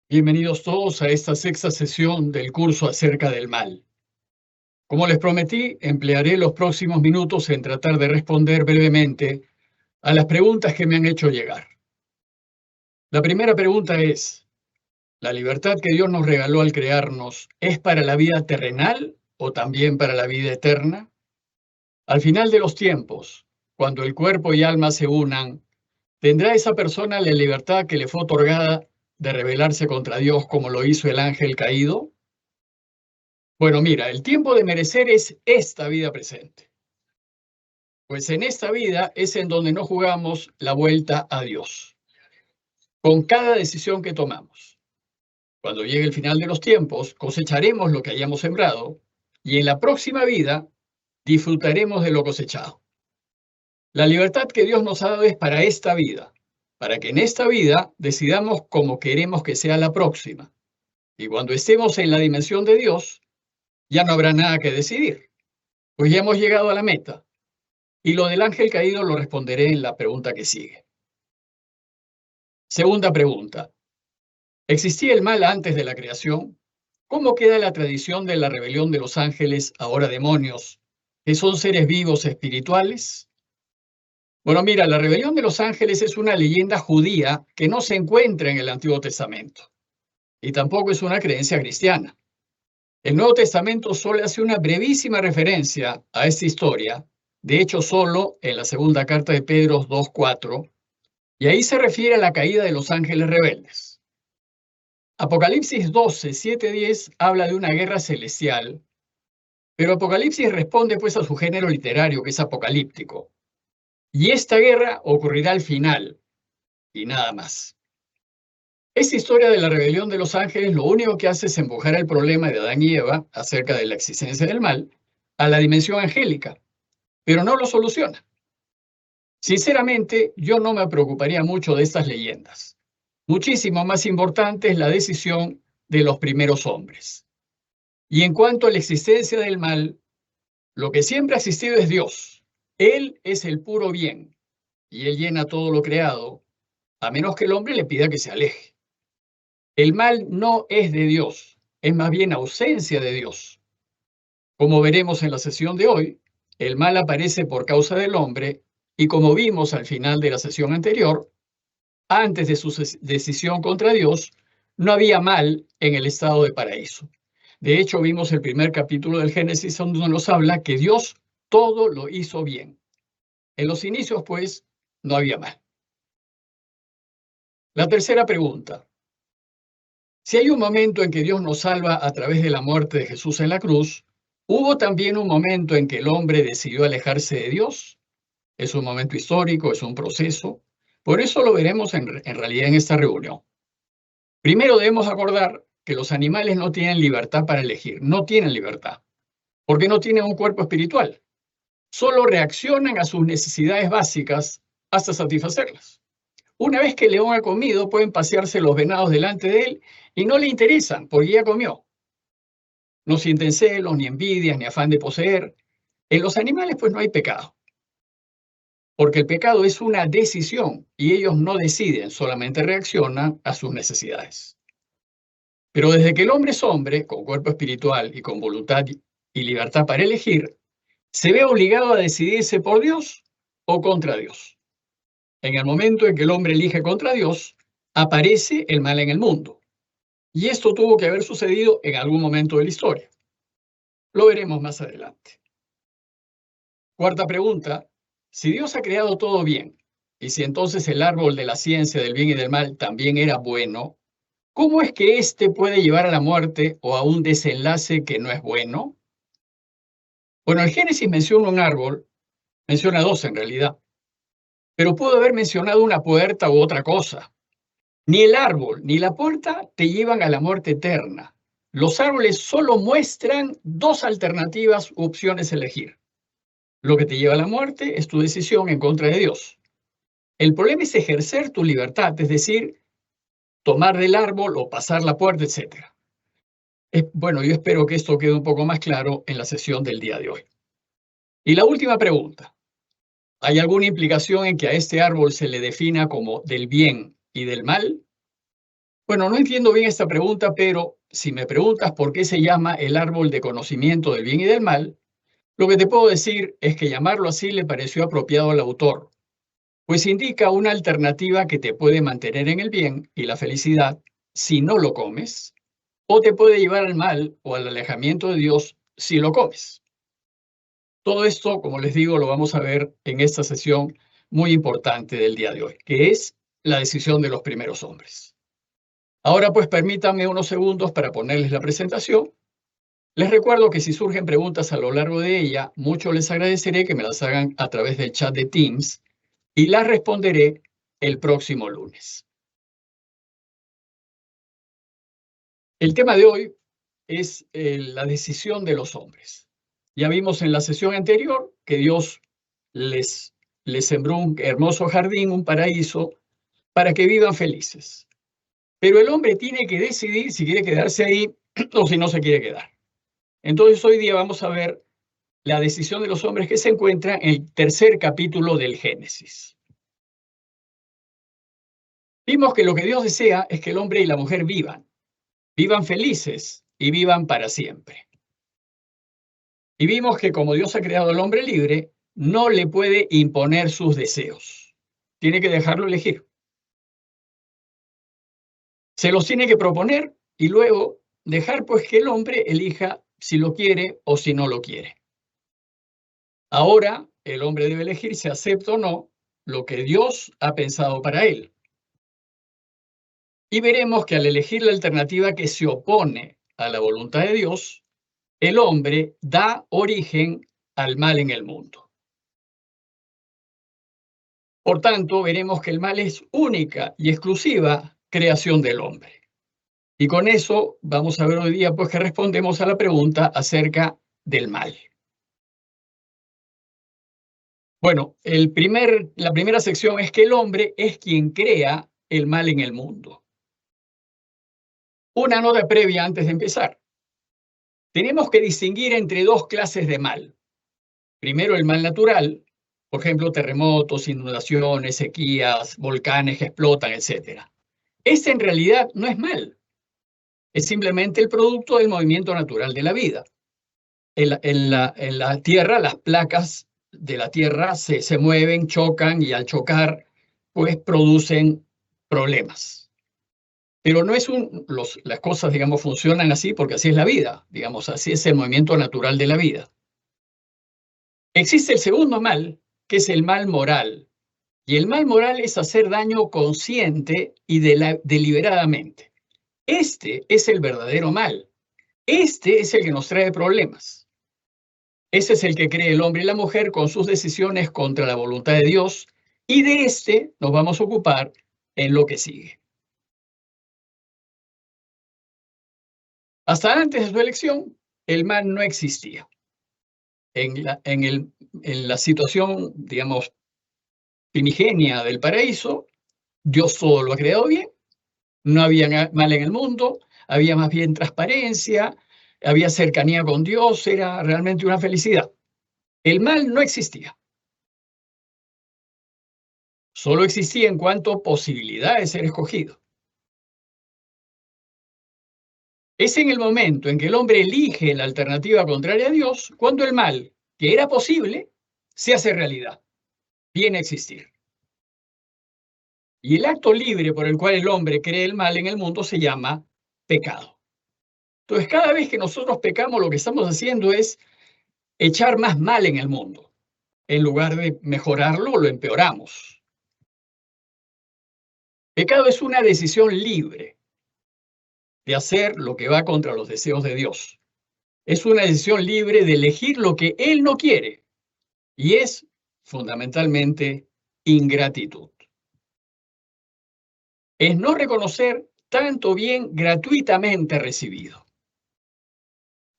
Bienvenidos todos a esta sexta sesión del curso acerca del mal. Como les prometí, emplearé los próximos minutos en tratar de responder brevemente a las preguntas que me han hecho llegar. La primera pregunta es, ¿la libertad que Dios nos regaló al crearnos es para la vida terrenal o también para la vida eterna? Al final de los tiempos, cuando el cuerpo y alma se unan, ¿tendrá esa persona la libertad que le fue otorgada de rebelarse contra Dios como lo hizo el ángel caído? Bueno, mira, el tiempo de merecer es esta vida presente, pues en esta vida es en donde no jugamos la vuelta a Dios, con cada decisión que tomamos. Cuando llegue el final de los tiempos, cosecharemos lo que hayamos sembrado y en la próxima vida disfrutaremos de lo cosechado. La libertad que Dios nos ha dado es para esta vida, para que en esta vida decidamos cómo queremos que sea la próxima. Y cuando estemos en la dimensión de Dios, ya no habrá nada que decidir, pues ya hemos llegado a la meta. Y lo del ángel caído lo responderé en la pregunta que sigue. Segunda pregunta. ¿Existía el mal antes de la creación? ¿Cómo queda la tradición de la rebelión de los ángeles, ahora demonios, que son seres vivos espirituales? Bueno, mira, la rebelión de los ángeles es una leyenda judía que no se encuentra en el Antiguo Testamento y tampoco es una creencia cristiana. El Nuevo Testamento solo hace una brevísima referencia a esta historia, de hecho solo en la segunda carta de Pedro 2:4. Y ahí se refiere a la caída de los ángeles rebeldes. Apocalipsis 12, 7, 10 habla de una guerra celestial, pero Apocalipsis responde pues a su género literario, que es apocalíptico. Y esta guerra ocurrirá al final, y nada más. Esta historia de la rebelión de los ángeles lo único que hace es empujar el problema de Adán y Eva acerca de la existencia del mal a la dimensión angélica, pero no lo soluciona. Sinceramente, yo no me preocuparía mucho de estas leyendas. Muchísimo más importante es la decisión de los primeros hombres. Y en cuanto a la existencia del mal, lo que siempre ha existido es Dios. Él es el puro bien y Él llena todo lo creado, a menos que el hombre le pida que se aleje. El mal no es de Dios, es más bien ausencia de Dios. Como veremos en la sesión de hoy, el mal aparece por causa del hombre y como vimos al final de la sesión anterior, antes de su decisión contra Dios, no había mal en el estado de paraíso. De hecho, vimos el primer capítulo del Génesis donde nos habla que Dios todo lo hizo bien. En los inicios, pues, no había mal. La tercera pregunta. Si hay un momento en que Dios nos salva a través de la muerte de Jesús en la cruz, ¿hubo también un momento en que el hombre decidió alejarse de Dios? Es un momento histórico, es un proceso. Por eso lo veremos en realidad en esta reunión. Primero debemos acordar que los animales no tienen libertad para elegir, no tienen libertad, porque no tienen un cuerpo espiritual. Solo reaccionan a sus necesidades básicas hasta satisfacerlas. Una vez que el león ha comido, pueden pasearse los venados delante de él y no le interesan porque ya comió. No sienten celos, ni envidias, ni afán de poseer. En los animales, pues no hay pecado, porque el pecado es una decisión y ellos no deciden, solamente reaccionan a sus necesidades. Pero desde que el hombre es hombre, con cuerpo espiritual y con voluntad y libertad para elegir, se ve obligado a decidirse por Dios o contra Dios. En el momento en que el hombre elige contra Dios, aparece el mal en el mundo. Y esto tuvo que haber sucedido en algún momento de la historia. Lo veremos más adelante. Cuarta pregunta. Si Dios ha creado todo bien, y si entonces el árbol de la ciencia del bien y del mal también era bueno, ¿cómo es que éste puede llevar a la muerte o a un desenlace que no es bueno? Bueno, el Génesis menciona un árbol, menciona dos en realidad, pero pudo haber mencionado una puerta u otra cosa. Ni el árbol ni la puerta te llevan a la muerte eterna. Los árboles solo muestran dos alternativas u opciones a elegir. Lo que te lleva a la muerte es tu decisión en contra de Dios. El problema es ejercer tu libertad, es decir, tomar del árbol o pasar la puerta, etc. Bueno, yo espero que esto quede un poco más claro en la sesión del día de hoy. Y la última pregunta. ¿Hay alguna implicación en que a este árbol se le defina como del bien y del mal? Bueno, no entiendo bien esta pregunta, pero si me preguntas por qué se llama el árbol de conocimiento del bien y del mal, lo que te puedo decir es que llamarlo así le pareció apropiado al autor, pues indica una alternativa que te puede mantener en el bien y la felicidad si no lo comes, o te puede llevar al mal o al alejamiento de Dios si lo comes. Todo esto, como les digo, lo vamos a ver en esta sesión muy importante del día de hoy, que es la decisión de los primeros hombres. Ahora pues permítanme unos segundos para ponerles la presentación. Les recuerdo que si surgen preguntas a lo largo de ella, mucho les agradeceré que me las hagan a través del chat de Teams y las responderé el próximo lunes. El tema de hoy es la decisión de los hombres. Ya vimos en la sesión anterior que Dios les sembró un hermoso jardín, un paraíso, para que vivan felices. Pero el hombre tiene que decidir si quiere quedarse ahí o si no se quiere quedar. Entonces hoy día vamos a ver la decisión de los hombres que se encuentra en el tercer capítulo del Génesis. Vimos que lo que Dios desea es que el hombre y la mujer vivan felices y vivan para siempre. Y vimos que como Dios ha creado al hombre libre, no le puede imponer sus deseos. Tiene que dejarlo elegir. Se los tiene que proponer y luego dejar pues que el hombre elija si lo quiere o si no lo quiere. Ahora el hombre debe elegir si acepta o no lo que Dios ha pensado para él. Y veremos que al elegir la alternativa que se opone a la voluntad de Dios, el hombre da origen al mal en el mundo. Por tanto, veremos que el mal es única y exclusiva creación del hombre. Y con eso vamos a ver hoy día pues que respondemos a la pregunta acerca del mal. Bueno, la primera sección es que el hombre es quien crea el mal en el mundo. Una nota previa antes de empezar. Tenemos que distinguir entre dos clases de mal. Primero, el mal natural, por ejemplo, terremotos, inundaciones, sequías, volcanes que explotan, etc. Este en realidad no es mal, es simplemente el producto del movimiento natural de la vida. En la Tierra, las placas de la Tierra se mueven, chocan y al chocar, pues producen problemas. Pero no es las cosas, digamos, funcionan así porque así es la vida, digamos, así es el movimiento natural de la vida. Existe el segundo mal, que es el mal moral. Y el mal moral es hacer daño consciente y deliberadamente. Este es el verdadero mal. Este es el que nos trae problemas. Ese es el que cree el hombre y la mujer con sus decisiones contra la voluntad de Dios, y de este nos vamos a ocupar en lo que sigue. Hasta antes de su elección, el mal no existía. En la situación, digamos, primigenia del paraíso, Dios todo lo ha creado bien, no había mal en el mundo, había más bien transparencia, había cercanía con Dios, era realmente una felicidad. El mal no existía. Solo existía en cuanto a posibilidad de ser escogido. Es en el momento en que el hombre elige la alternativa contraria a Dios, cuando el mal, que era posible, se hace realidad, viene a existir. Y el acto libre por el cual el hombre cree el mal en el mundo se llama pecado. Entonces, cada vez que nosotros pecamos, lo que estamos haciendo es echar más mal en el mundo. En lugar de mejorarlo, lo empeoramos. Pecado es una decisión libre de hacer lo que va contra los deseos de Dios. Es una decisión libre de elegir lo que Él no quiere. Y es fundamentalmente ingratitud. Es no reconocer tanto bien gratuitamente recibido.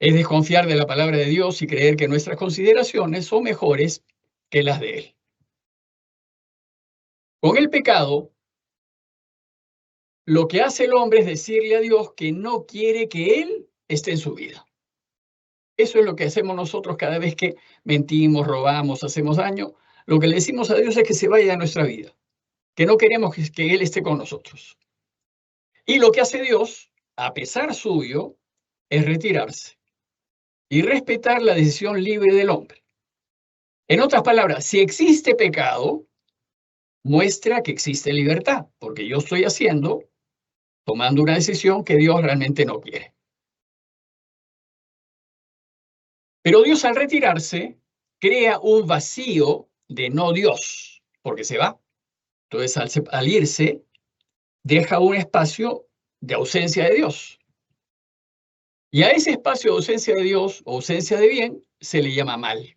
Es desconfiar de la palabra de Dios y creer que nuestras consideraciones son mejores que las de Él. Con el pecado, lo que hace el hombre es decirle a Dios que no quiere que Él esté en su vida. Eso es lo que hacemos nosotros cada vez que mentimos, robamos, hacemos daño. Lo que le decimos a Dios es que se vaya de nuestra vida, que no queremos que Él esté con nosotros. Y lo que hace Dios, a pesar suyo, es retirarse y respetar la decisión libre del hombre. En otras palabras, si existe pecado, muestra que existe libertad, porque yo estoy tomando una decisión que Dios realmente no quiere. Pero Dios, al retirarse, crea un vacío de no Dios, porque se va. Entonces, al irse, deja un espacio de ausencia de Dios. Y a ese espacio de ausencia de Dios, o ausencia de bien, se le llama mal.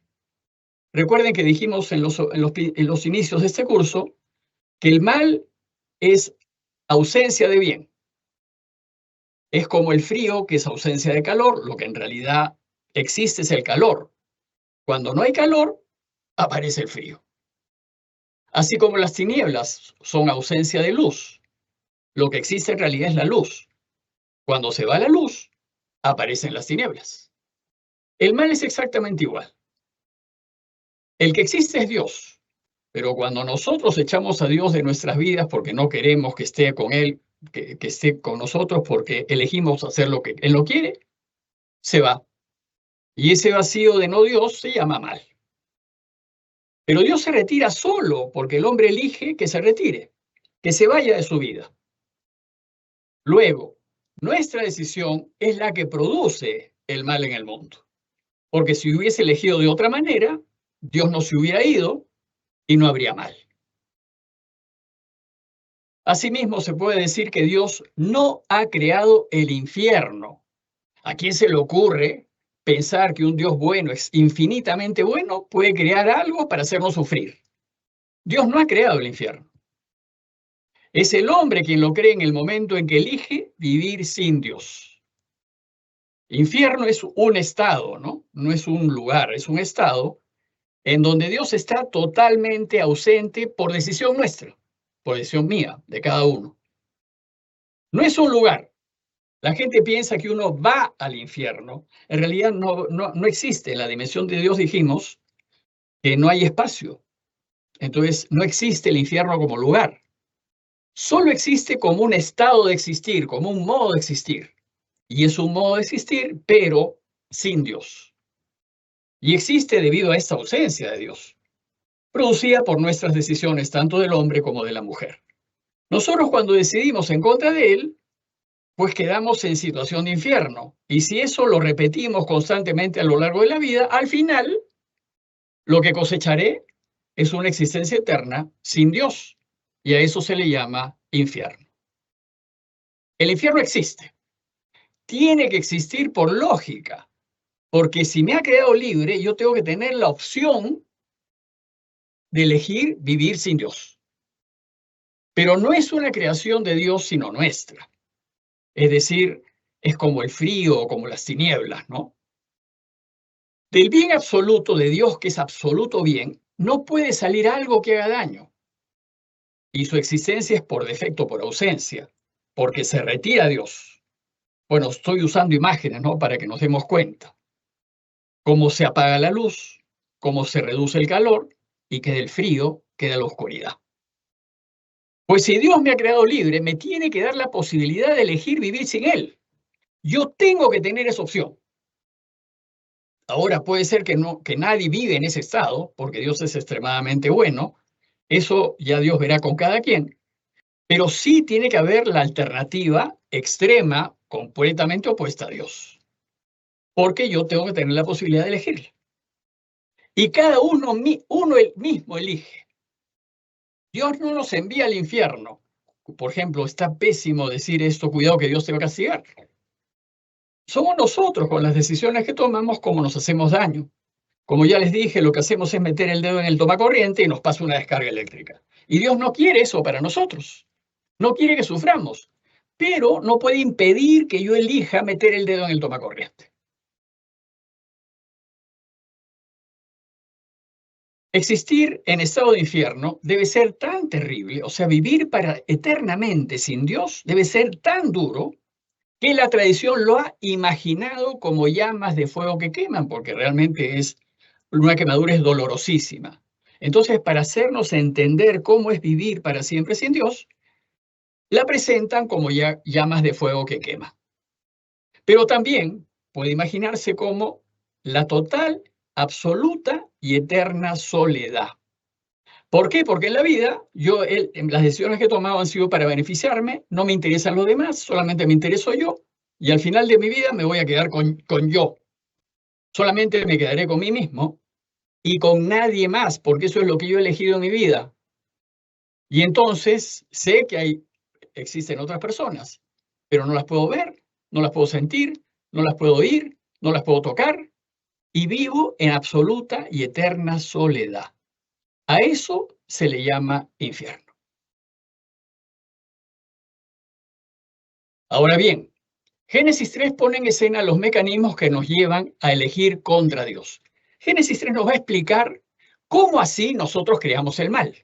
Recuerden que dijimos en los inicios de este curso que el mal es ausencia de bien. Es como el frío, que es ausencia de calor, lo que en realidad existe es el calor. Cuando no hay calor, aparece el frío. Así como las tinieblas son ausencia de luz, lo que existe en realidad es la luz. Cuando se va la luz, aparecen las tinieblas. El mal es exactamente igual. El que existe es Dios, pero cuando nosotros echamos a Dios de nuestras vidas porque no queremos que esté con Él, que esté con nosotros porque elegimos hacer lo que Él no quiere, se va. Y ese vacío de no Dios se llama mal. Pero Dios se retira solo porque el hombre elige que se retire, que se vaya de su vida. Luego, nuestra decisión es la que produce el mal en el mundo. Porque si hubiese elegido de otra manera, Dios no se hubiera ido y no habría mal. Asimismo, se puede decir que Dios no ha creado el infierno. ¿A quién se le ocurre pensar que un Dios bueno, es infinitamente bueno, puede crear algo para hacernos sufrir? Dios no ha creado el infierno. Es el hombre quien lo cree en el momento en que elige vivir sin Dios. Infierno es un estado, ¿no? No es un lugar, es un estado en donde Dios está totalmente ausente por decisión nuestra, por decisión mía, de cada uno. No es un lugar. La gente piensa que uno va al infierno. En realidad no existe. En la dimensión de Dios dijimos que no hay espacio. Entonces, no existe el infierno como lugar. Solo existe como un estado de existir, como un modo de existir. Y es un modo de existir, pero sin Dios. Y existe debido a esta ausencia de Dios, producida por nuestras decisiones, tanto del hombre como de la mujer. Nosotros, cuando decidimos en contra de Él, pues quedamos en situación de infierno. Y si eso lo repetimos constantemente a lo largo de la vida, al final, lo que cosecharé es una existencia eterna sin Dios. Y a eso se le llama infierno. El infierno existe. Tiene que existir por lógica, porque si me ha creado libre, yo tengo que tener la opción de elegir vivir sin Dios. Pero no es una creación de Dios, sino nuestra. Es decir, es como el frío o como las tinieblas, ¿no? Del bien absoluto de Dios, que es absoluto bien, no puede salir algo que haga daño. Y su existencia es por defecto, por ausencia, porque se retira Dios. Bueno, estoy usando imágenes, ¿no? Para que nos demos cuenta. Cómo se apaga la luz, cómo se reduce el calor y que del frío queda la oscuridad. Pues si Dios me ha creado libre, me tiene que dar la posibilidad de elegir vivir sin Él. Yo tengo que tener esa opción. Ahora puede ser que nadie vive en ese estado, porque Dios es extremadamente bueno. Eso ya Dios verá con cada quien. Pero sí tiene que haber la alternativa extrema, completamente opuesta a Dios. Porque yo tengo que tener la posibilidad de elegir. Y cada uno mismo elige. Dios no nos envía al infierno. Por ejemplo, está pésimo decir esto, cuidado que Dios te va a castigar. Somos nosotros con las decisiones que tomamos como nos hacemos daño. Como ya les dije, lo que hacemos es meter el dedo en el tomacorriente y nos pasa una descarga eléctrica. Y Dios no quiere eso para nosotros. No quiere que suframos, pero no puede impedir que yo elija meter el dedo en el tomacorriente. Existir en estado de infierno debe ser tan terrible, o sea, vivir para eternamente sin Dios debe ser tan duro que la tradición lo ha imaginado como llamas de fuego que queman, porque realmente una quemadura es dolorosísima. Entonces, para hacernos entender cómo es vivir para siempre sin Dios, la presentan como llamas de fuego que queman. Pero también puede imaginarse como la total, absoluta y eterna soledad. ¿Por qué? Porque en la vida las decisiones que he tomado han sido para beneficiarme, no me interesan los demás, solamente me intereso yo, y al final de mi vida me voy a quedar con yo. Solamente me quedaré con mí mismo y con nadie más, porque eso es lo que yo he elegido en mi vida. Y entonces sé que existen otras personas, pero no las puedo ver, no las puedo sentir, no las puedo oír, no las puedo tocar, y vivo en absoluta y eterna soledad. A eso se le llama infierno. Ahora bien, Génesis 3 pone en escena los mecanismos que nos llevan a elegir contra Dios. Génesis 3 nos va a explicar cómo así nosotros creamos el mal.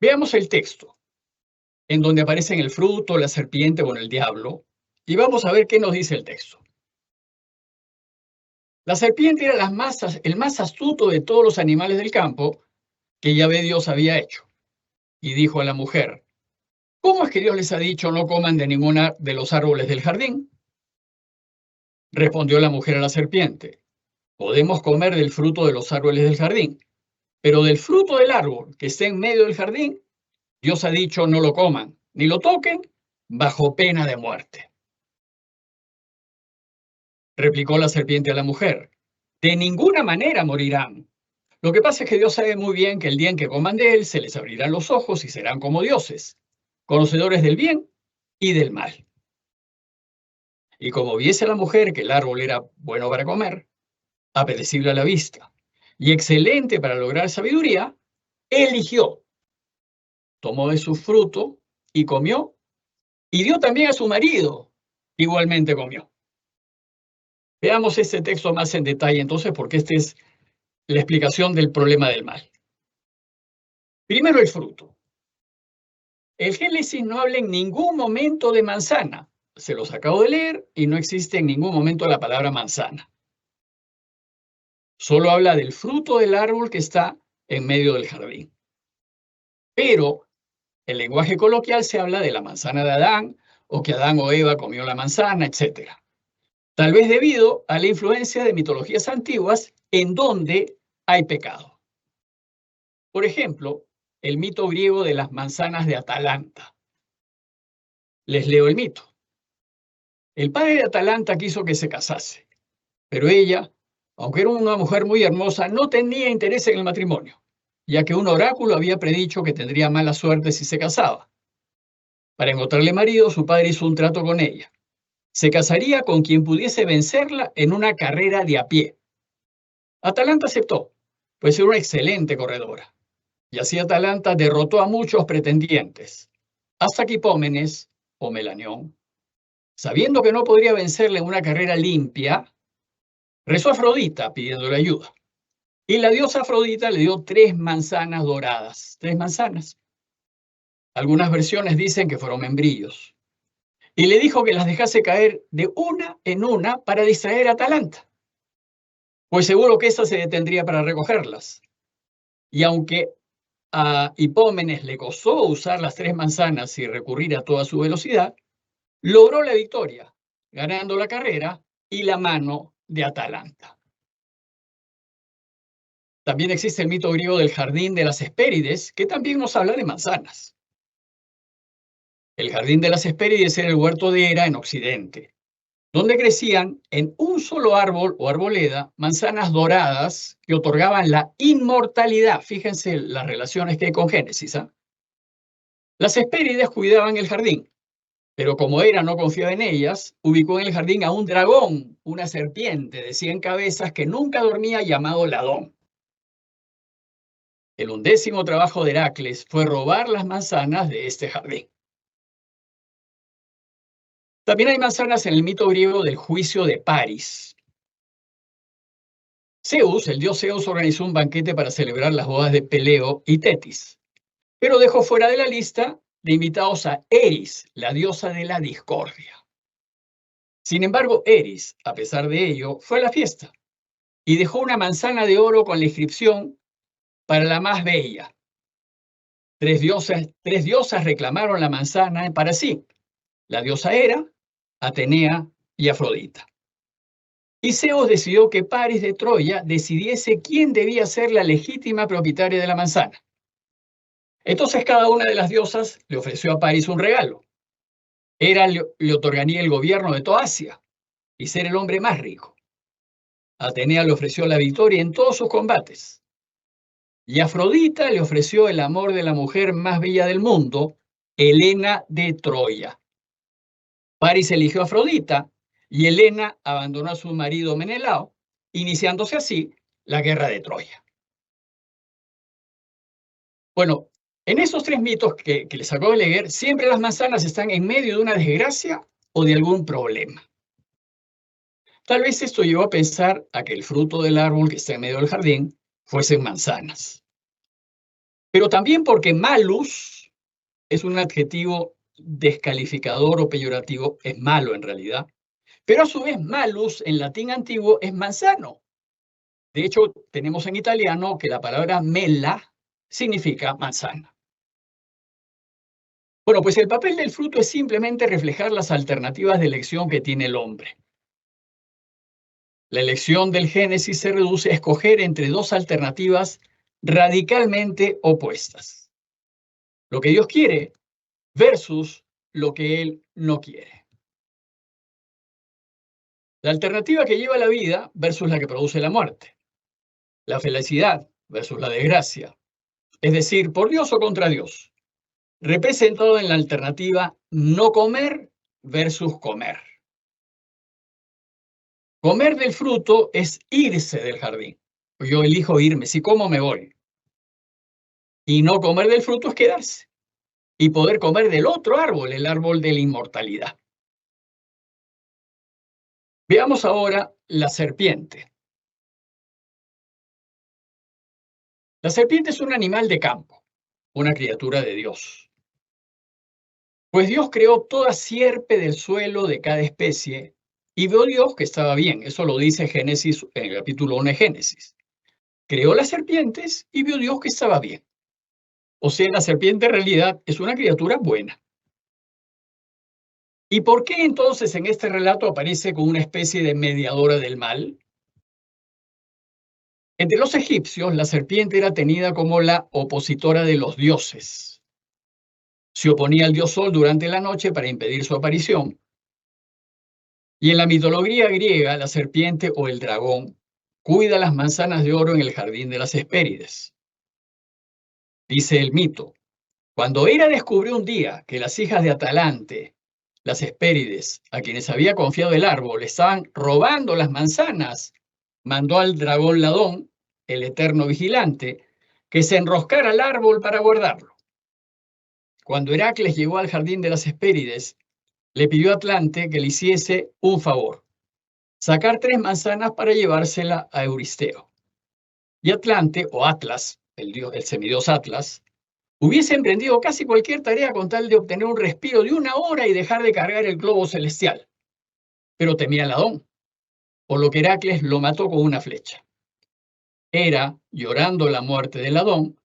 Veamos el texto, en donde aparecen el fruto, la serpiente o el diablo, y vamos a ver qué nos dice el texto. La serpiente era el más astuto de todos los animales del campo que Yahvé Dios había hecho. Y dijo a la mujer, ¿cómo es que Dios les ha dicho no coman de ninguna de los árboles del jardín? Respondió la mujer a la serpiente, podemos comer del fruto de los árboles del jardín, pero del fruto del árbol que está en medio del jardín, Dios ha dicho no lo coman, ni lo toquen, bajo pena de muerte. Replicó la serpiente a la mujer, de ninguna manera morirán. Lo que pasa es que Dios sabe muy bien que el día en que coman de él se les abrirán los ojos y serán como dioses, conocedores del bien y del mal. Y como viese la mujer que el árbol era bueno para comer, apetecible a la vista y excelente para lograr sabiduría, eligió, tomó de su fruto y comió, y dio también a su marido, igualmente comió. Veamos este texto más en detalle entonces, porque esta es la explicación del problema del mal. Primero el fruto. El Génesis no habla en ningún momento de manzana. Se los acabo de leer y no existe en ningún momento la palabra manzana. Solo habla del fruto del árbol que está en medio del jardín. Pero en lenguaje coloquial se habla de la manzana de Adán, o que Adán o Eva comió la manzana, etc. Tal vez debido a la influencia de mitologías antiguas en donde hay pecado. Por ejemplo, el mito griego de las manzanas de Atalanta. Les leo el mito. El padre de Atalanta quiso que se casase, pero ella, aunque era una mujer muy hermosa, no tenía interés en el matrimonio, ya que un oráculo había predicho que tendría mala suerte si se casaba. Para encontrarle marido, su padre hizo un trato con ella. Se casaría con quien pudiese vencerla en una carrera de a pie. Atalanta aceptó, pues era una excelente corredora. Y así Atalanta derrotó a muchos pretendientes, hasta que Hipómenes, o Melanión, sabiendo que no podría vencerle en una carrera limpia, rezó a Afrodita pidiéndole ayuda. Y la diosa Afrodita le dio 3 manzanas doradas, 3 manzanas. Algunas versiones dicen que fueron membrillos. Y le dijo que las dejase caer de una en una para distraer a Atalanta, pues seguro que ésta se detendría para recogerlas. Y aunque a Hipómenes le costó usar las 3 manzanas y recurrir a toda su velocidad, logró la victoria, ganando la carrera y la mano de Atalanta. También existe el mito griego del jardín de las Hespérides, que también nos habla de manzanas. El jardín de las Hespérides era el huerto de Hera en Occidente, donde crecían en un solo árbol o arboleda manzanas doradas que otorgaban la inmortalidad. Fíjense las relaciones que hay con Génesis. Las Hespérides cuidaban el jardín, pero como Hera no confiaba en ellas, ubicó en el jardín a un dragón, una serpiente de 100 cabezas que nunca dormía, llamado Ladón. El 11º trabajo de Heracles fue robar las manzanas de este jardín. También hay manzanas en el mito griego del juicio de Paris. Zeus, el dios Zeus, organizó un banquete para celebrar las bodas de Peleo y Tetis, pero dejó fuera de la lista de invitados a Eris, la diosa de la discordia. Sin embargo, Eris, a pesar de ello, fue a la fiesta y dejó una manzana de oro con la inscripción para la más bella. Tres diosas reclamaron la manzana para sí. La diosa Hera, Atenea y Afrodita. Y Zeus decidió que Paris de Troya decidiese quién debía ser la legítima propietaria de la manzana. Entonces cada una de las diosas le ofreció a Paris un regalo. Hera le otorgaría el gobierno de toda Asia y ser el hombre más rico. Atenea le ofreció la victoria en todos sus combates. Y Afrodita le ofreció el amor de la mujer más bella del mundo, Helena de Troya. Paris eligió a Afrodita y Helena abandonó a su marido Menelao, iniciándose así la guerra de Troya. Bueno, en esos tres mitos que les acabo de leer, siempre las manzanas están en medio de una desgracia o de algún problema. Tal vez esto llevó a pensar a que el fruto del árbol que está en medio del jardín fuesen manzanas. Pero también porque malus es un adjetivo descalificador o peyorativo, es malo en realidad, pero a su vez malus en latín antiguo es manzano. De hecho, tenemos en italiano que la palabra mela significa manzana. Bueno, pues el papel del fruto es simplemente reflejar las alternativas de elección que tiene el hombre. La elección del Génesis se reduce a escoger entre dos alternativas radicalmente opuestas. Lo que Dios quiere versus lo que Él no quiere. La alternativa que lleva la vida versus la que produce la muerte. La felicidad versus la desgracia. Es decir, por Dios o contra Dios. Representado en la alternativa no comer versus comer. Comer del fruto es irse del jardín. Yo elijo irme, si como me voy. Y no comer del fruto es quedarse. Y poder comer del otro árbol, el árbol de la inmortalidad. Veamos ahora la serpiente. La serpiente es un animal de campo, una criatura de Dios. Pues Dios creó toda sierpe del suelo de cada especie y vio Dios que estaba bien. Eso lo dice Génesis, en el capítulo 1 de Génesis. Creó las serpientes y vio Dios que estaba bien. O sea, la serpiente en realidad es una criatura buena. ¿Y por qué entonces en este relato aparece como una especie de mediadora del mal? Entre los egipcios, la serpiente era tenida como la opositora de los dioses. Se oponía al dios Sol durante la noche para impedir su aparición. Y en la mitología griega, la serpiente o el dragón cuida las manzanas de oro en el jardín de las Hespérides. Dice el mito, cuando Hera descubrió un día que las hijas de Atalante, las Hespérides, a quienes había confiado el árbol, estaban robando las manzanas, mandó al dragón Ladón, el eterno vigilante, que se enroscara al árbol para guardarlo. Cuando Heracles llegó al jardín de las Hespérides, le pidió a Atlante que le hiciese un favor, sacar 3 manzanas para llevársela a Euristeo. Y Atlante, o Atlas, el semidios Atlas, hubiese emprendido casi cualquier tarea con tal de obtener un respiro de 1 hora y dejar de cargar el globo celestial. Pero temía al Ladón, por lo que Heracles lo mató con una flecha. Hera, llorando la muerte del Ladón,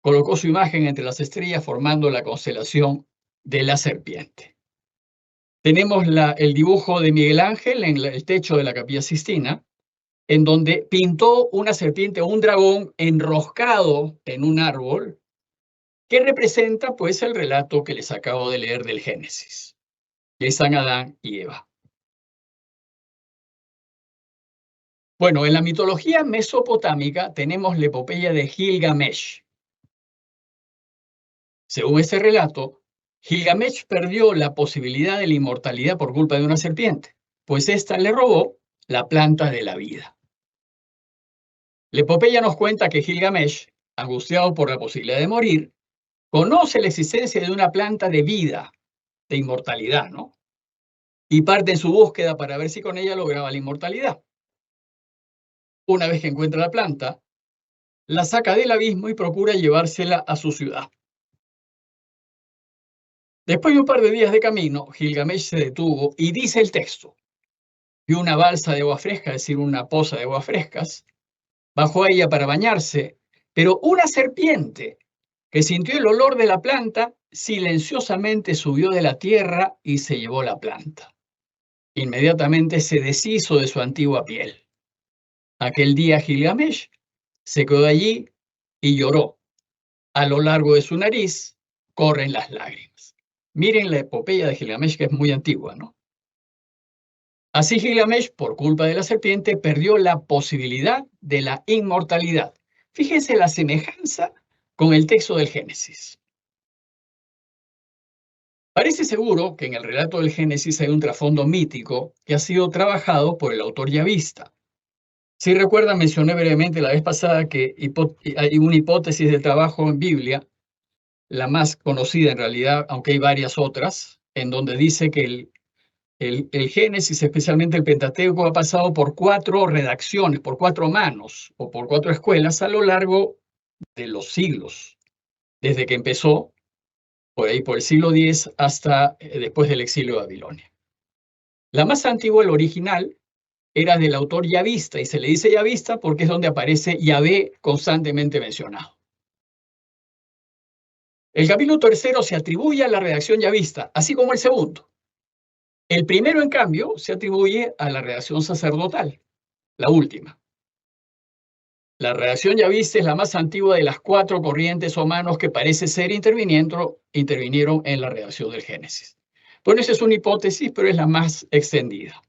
colocó su imagen entre las estrellas formando la constelación de la serpiente. Tenemos el dibujo de Miguel Ángel en el techo de la Capilla Sixtina, en donde pintó una serpiente o un dragón enroscado en un árbol, que representa pues el relato que les acabo de leer del Génesis, que están Adán y Eva. Bueno, en la mitología mesopotámica tenemos la epopeya de Gilgamesh. Según este relato, Gilgamesh perdió la posibilidad de la inmortalidad por culpa de una serpiente, pues ésta le robó la planta de la vida. La epopeya nos cuenta que Gilgamesh, angustiado por la posibilidad de morir, conoce la existencia de una planta de vida, de inmortalidad, ¿no? Y parte en su búsqueda para ver si con ella lograba la inmortalidad. Una vez que encuentra la planta, la saca del abismo y procura llevársela a su ciudad. Después de un par de días de camino, Gilgamesh se detuvo y dice el texto. Vio una balsa de agua fresca, es decir, una poza de aguas frescas, bajó a ella para bañarse, pero una serpiente que sintió el olor de la planta, silenciosamente subió de la tierra y se llevó la planta. Inmediatamente se deshizo de su antigua piel. Aquel día Gilgamesh se quedó allí y lloró. A lo largo de su nariz corren las lágrimas. Miren la epopeya de Gilgamesh, que es muy antigua, ¿no? Así Gilgamesh, por culpa de la serpiente, perdió la posibilidad de la inmortalidad. Fíjense la semejanza con el texto del Génesis. Parece seguro que en el relato del Génesis hay un trasfondo mítico que ha sido trabajado por el autor yavista. Si recuerdan, mencioné brevemente la vez pasada que hay una hipótesis de trabajo en Biblia, la más conocida en realidad, aunque hay varias otras, en donde dice que el Génesis, especialmente el Pentateuco, ha pasado por 4 redacciones, por 4 manos o por 4 escuelas a lo largo de los siglos, desde que empezó por ahí por el siglo X hasta después del exilio de Babilonia. La más antigua, el original, era del autor yavista, y se le dice yavista porque es donde aparece Yahvé constantemente mencionado. El capítulo 3 se atribuye a la redacción yavista, así como el segundo. El primero, en cambio, se atribuye a la redacción sacerdotal, la última. La redacción yavista es la más antigua de las 4 corrientes o manos que parece ser intervinieron en la redacción del Génesis. Bueno, esa es una hipótesis, pero es la más extendida.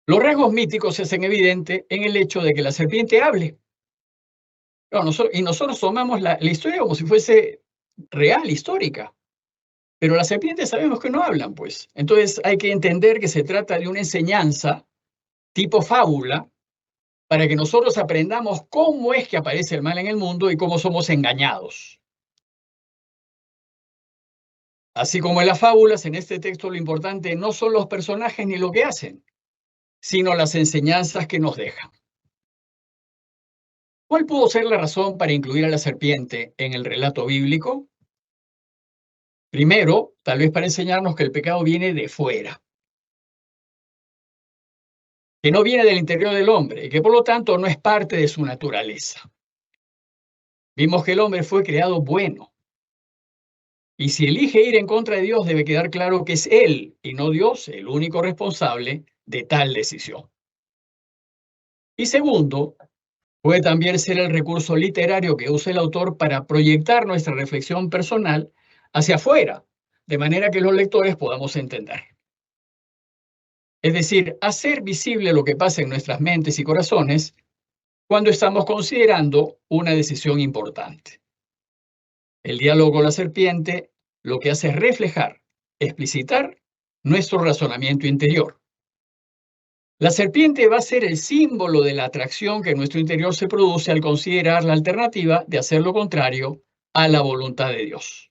Los rasgos míticos se hacen evidentes en el hecho de que la serpiente hable. No, nosotros tomamos la historia como si fuese real, histórica. Pero las serpientes sabemos que no hablan, pues. Entonces hay que entender que se trata de una enseñanza tipo fábula para que nosotros aprendamos cómo es que aparece el mal en el mundo y cómo somos engañados. Así como en las fábulas, en este texto lo importante no son los personajes ni lo que hacen, sino las enseñanzas que nos dejan. ¿Cuál pudo ser la razón para incluir a la serpiente en el relato bíblico? Primero, tal vez para enseñarnos que el pecado viene de fuera, que no viene del interior del hombre y que por lo tanto no es parte de su naturaleza. Vimos que el hombre fue creado bueno, y si elige ir en contra de Dios debe quedar claro que es él y no Dios el único responsable de tal decisión. Y segundo, puede también ser el recurso literario que usa el autor para proyectar nuestra reflexión personal hacia afuera, de manera que los lectores podamos entender. Es decir, hacer visible lo que pasa en nuestras mentes y corazones cuando estamos considerando una decisión importante. El diálogo con la serpiente lo que hace es reflejar, explicitar nuestro razonamiento interior. La serpiente va a ser el símbolo de la atracción que en nuestro interior se produce al considerar la alternativa de hacer lo contrario a la voluntad de Dios.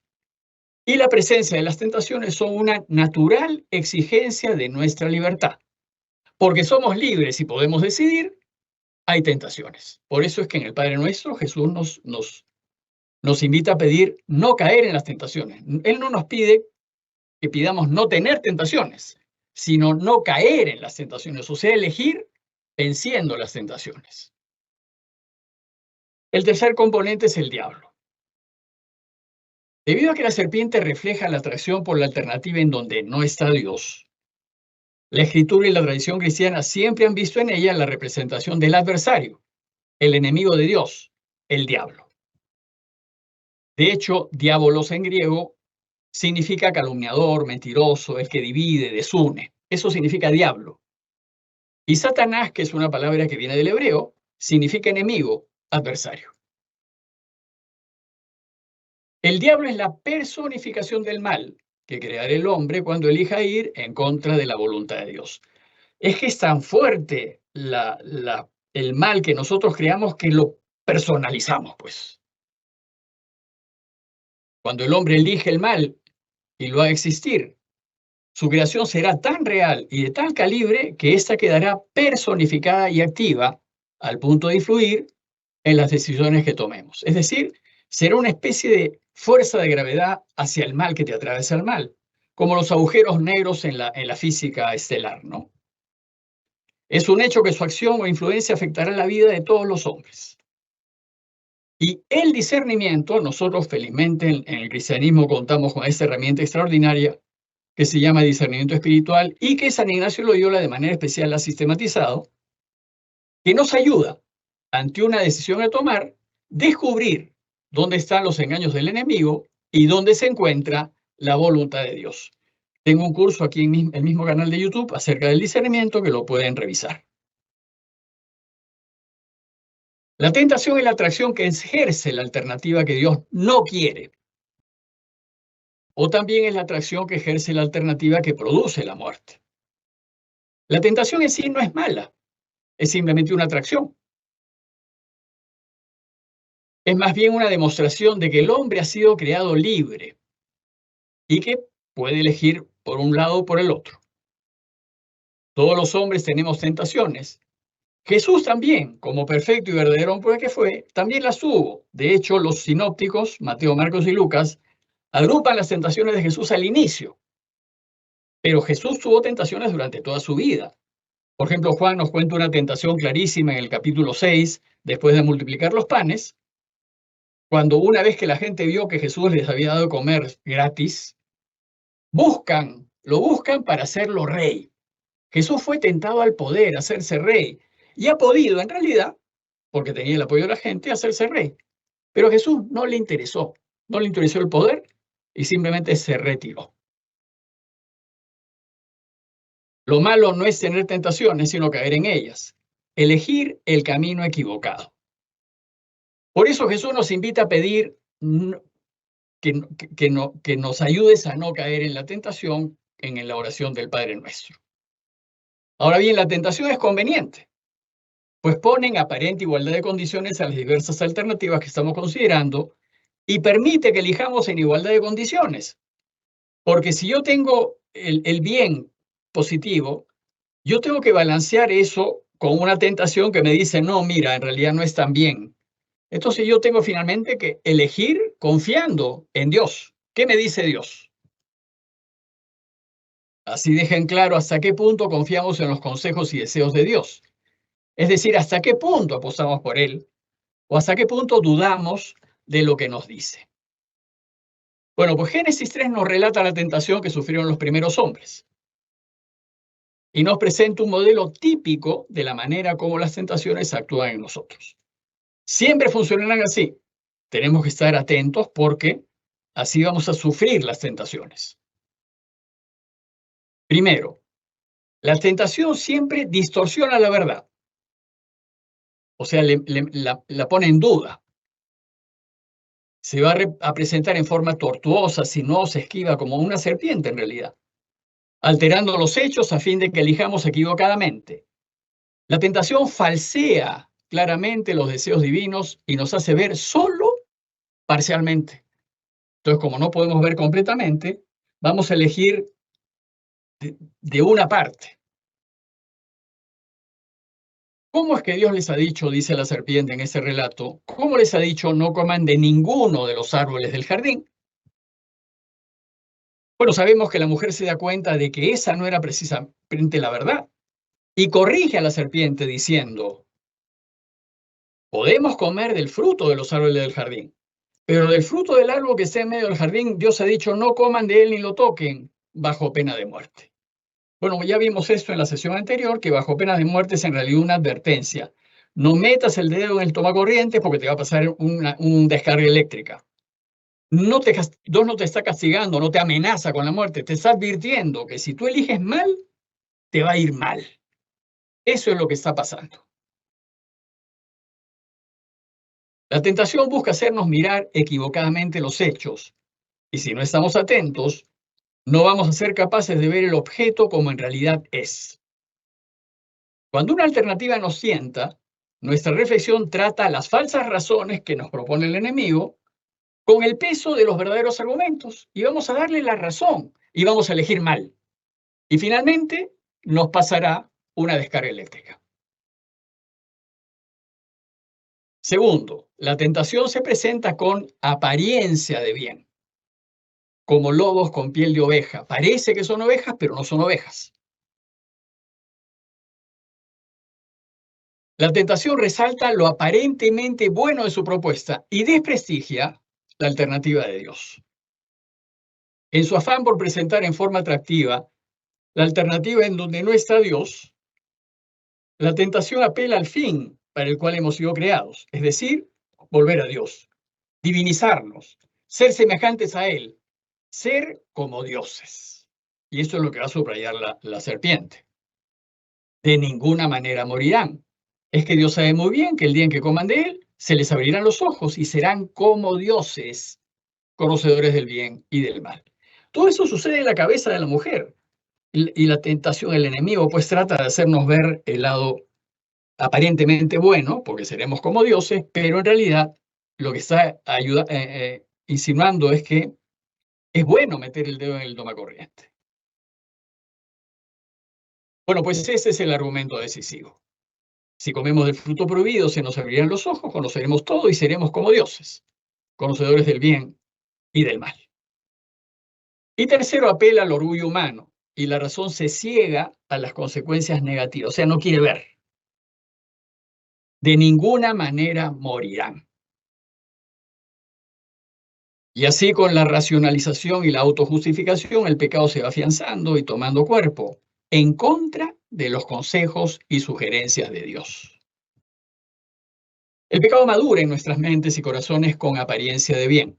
Y la presencia de las tentaciones son una natural exigencia de nuestra libertad. Porque somos libres y podemos decidir, hay tentaciones. Por eso es que en el Padre Nuestro Jesús nos invita a pedir no caer en las tentaciones. Él no nos pide que pidamos no tener tentaciones, sino no caer en las tentaciones, o sea, elegir venciendo las tentaciones. El tercer componente es el diablo. Debido a que la serpiente refleja la atracción por la alternativa en donde no está Dios, la Escritura y la tradición cristiana siempre han visto en ella la representación del adversario, el enemigo de Dios, el diablo. De hecho, diabolos en griego significa calumniador, mentiroso, el que divide, desune. Eso significa diablo. Y Satanás, que es una palabra que viene del hebreo, significa enemigo, adversario. El diablo es la personificación del mal que creará el hombre cuando elija ir en contra de la voluntad de Dios. Es que es tan fuerte el mal que nosotros creamos que lo personalizamos, pues. Cuando el hombre elige el mal y lo haga existir, su creación será tan real y de tal calibre que ésta quedará personificada y activa al punto de influir en las decisiones que tomemos. Es decir, será una especie de fuerza de gravedad hacia el mal que te atraviesa el mal, como los agujeros negros en la física estelar, ¿no? Es un hecho que su acción o influencia afectará la vida de todos los hombres. Y el discernimiento, nosotros felizmente en el cristianismo contamos con esta herramienta extraordinaria que se llama discernimiento espiritual y que San Ignacio Loyola de manera especial ha sistematizado, que nos ayuda ante una decisión a tomar, descubrir dónde están los engaños del enemigo y dónde se encuentra la voluntad de Dios. Tengo un curso aquí en el mismo canal de YouTube acerca del discernimiento que lo pueden revisar. La tentación es la atracción que ejerce la alternativa que Dios no quiere. O también es la atracción que ejerce la alternativa que produce la muerte. La tentación en sí no es mala, es simplemente una atracción. Es más bien una demostración de que el hombre ha sido creado libre y que puede elegir por un lado o por el otro. Todos los hombres tenemos tentaciones. Jesús también, como perfecto y verdadero hombre que fue, también las tuvo. De hecho, los sinópticos, Mateo, Marcos y Lucas, agrupan las tentaciones de Jesús al inicio. Pero Jesús tuvo tentaciones durante toda su vida. Por ejemplo, Juan nos cuenta una tentación clarísima en el capítulo 6, después de multiplicar los panes, cuando una vez que la gente vio que Jesús les había dado de comer gratis, lo buscan para hacerlo rey. Jesús fue tentado al poder, a hacerse rey, y ha podido, en realidad, porque tenía el apoyo de la gente, hacerse rey. Pero a Jesús no le interesó el poder y simplemente se retiró. Lo malo no es tener tentaciones, sino caer en ellas, elegir el camino equivocado. Por eso Jesús nos invita a pedir que nos ayudes a no caer en la tentación en la oración del Padre Nuestro. Ahora bien, la tentación es conveniente, pues pone en aparente igualdad de condiciones a las diversas alternativas que estamos considerando y permite que elijamos en igualdad de condiciones. Porque si yo tengo el bien positivo, yo tengo que balancear eso con una tentación que me dice, no, mira, en realidad no es tan bien. Entonces yo tengo finalmente que elegir confiando en Dios. ¿Qué me dice Dios? Así dejen claro hasta qué punto confiamos en los consejos y deseos de Dios. Es decir, hasta qué punto apostamos por Él o hasta qué punto dudamos de lo que nos dice. Bueno, pues Génesis 3 nos relata la tentación que sufrieron los primeros hombres y nos presenta un modelo típico de la manera como las tentaciones actúan en nosotros. Siempre funcionarán así. Tenemos que estar atentos porque así vamos a sufrir las tentaciones. Primero, la tentación siempre distorsiona la verdad. O sea, la pone en duda. Se va a presentar en forma tortuosa, sinuosa, esquiva, como una serpiente en realidad, alterando los hechos a fin de que elijamos equivocadamente. La tentación falsea claramente los deseos divinos y nos hace ver solo parcialmente. Entonces, como no podemos ver completamente, vamos a elegir de una parte. ¿Cómo es que Dios les ha dicho, dice la serpiente en ese relato, cómo les ha dicho no coman de ninguno de los árboles del jardín? Bueno, sabemos que la mujer se da cuenta de que esa no era precisamente la verdad y corrige a la serpiente diciendo, podemos comer del fruto de los árboles del jardín, pero del fruto del árbol que está en medio del jardín, Dios ha dicho no coman de él ni lo toquen bajo pena de muerte. Bueno, ya vimos esto en la sesión anterior, que bajo pena de muerte es en realidad una advertencia. No metas el dedo en el tomacorriente porque te va a pasar una descarga eléctrica. Dios no te está castigando, no te amenaza con la muerte, te está advirtiendo que si tú eliges mal, te va a ir mal. Eso es lo que está pasando. La tentación busca hacernos mirar equivocadamente los hechos, y si no estamos atentos, no vamos a ser capaces de ver el objeto como en realidad es. Cuando una alternativa nos sienta, nuestra reflexión trata las falsas razones que nos propone el enemigo con el peso de los verdaderos argumentos y vamos a darle la razón y vamos a elegir mal. Y finalmente nos pasará una descarga eléctrica. Segundo, la tentación se presenta con apariencia de bien, como lobos con piel de oveja. Parece que son ovejas, pero no son ovejas. La tentación resalta lo aparentemente bueno de su propuesta y desprestigia la alternativa de Dios. En su afán por presentar en forma atractiva la alternativa en donde no está Dios, la tentación apela al fin para el cual hemos sido creados, es decir, volver a Dios, divinizarnos, ser semejantes a Él, ser como dioses. Y eso es lo que va a subrayar la serpiente. De ninguna manera morirán. Es que Dios sabe muy bien que el día en que coman de Él, se les abrirán los ojos y serán como dioses, conocedores del bien y del mal. Todo eso sucede en la cabeza de la mujer. Y la tentación, el enemigo, pues trata de hacernos ver el lado aparentemente bueno, porque seremos como dioses, pero en realidad lo que está insinuando es que es bueno meter el dedo en el toma corriente. Bueno, pues ese es el argumento decisivo. Si comemos del fruto prohibido, se nos abrirán los ojos, conoceremos todo y seremos como dioses, conocedores del bien y del mal. Y tercero, apela al orgullo humano y la razón se ciega a las consecuencias negativas, o sea, no quiere ver. De ninguna manera morirán. Y así con la racionalización y la autojustificación, el pecado se va afianzando y tomando cuerpo en contra de los consejos y sugerencias de Dios. El pecado madura en nuestras mentes y corazones con apariencia de bien.